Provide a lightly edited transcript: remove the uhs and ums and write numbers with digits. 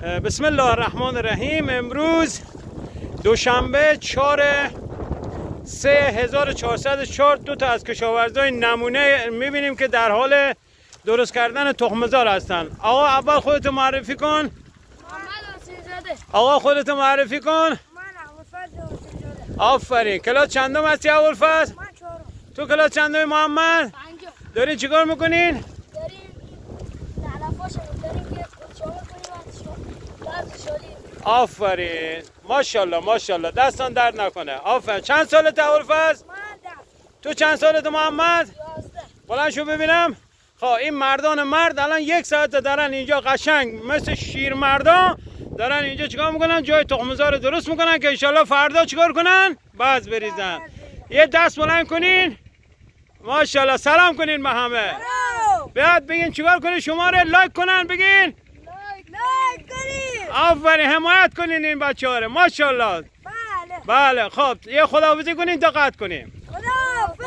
بسم الله الرحمن الرحیم. امروز دوشنبه 4/3/1404 دو تا از کشاورزای نمونه میبینیم که در حال درست کردن تخم‌زار هستن. آقا اول خودت معرفی کن. محمد حسین زاده. آقا خودت معرفی کن. من ابوالفضل حسین زاده. آفرین. کلاس چندم هستی ابوالفضل؟ من چهارم. تو کلاس چندم محمد؟ پنجم. دارین چیکار میکنین؟ داریم علفاشو داریم که شامل کنیم ورزشی. آفرین. ماشاءالله ماشاءالله. دستان درد نکنه. آفرین. چند سالته ابوالفضل؟ من 10. تو چند سالته محمد؟ 11. بلند شو ببینم. خب این مردان مرد الان 1 ساعت دارن اینجا قشنگ مثل شیر مردا دارن اینجا چیکار میکنن؟ جای تخم‌زار رو درست میکنن که انشالله فردا چیکار کنن؟ بذر بریزن. یه دست بلند کنین. ماشاءالله. سلام کنین به همه. بیاد بگین چیکار کنین؟ شماره لایک کنن بگین. لایک کنید. آفرین. حمایت کنین این بچه‌ها رو. ماشاءالله. بله. بله. خب یه خداحافظی کنین تا قطع کنیم. خداحافظ.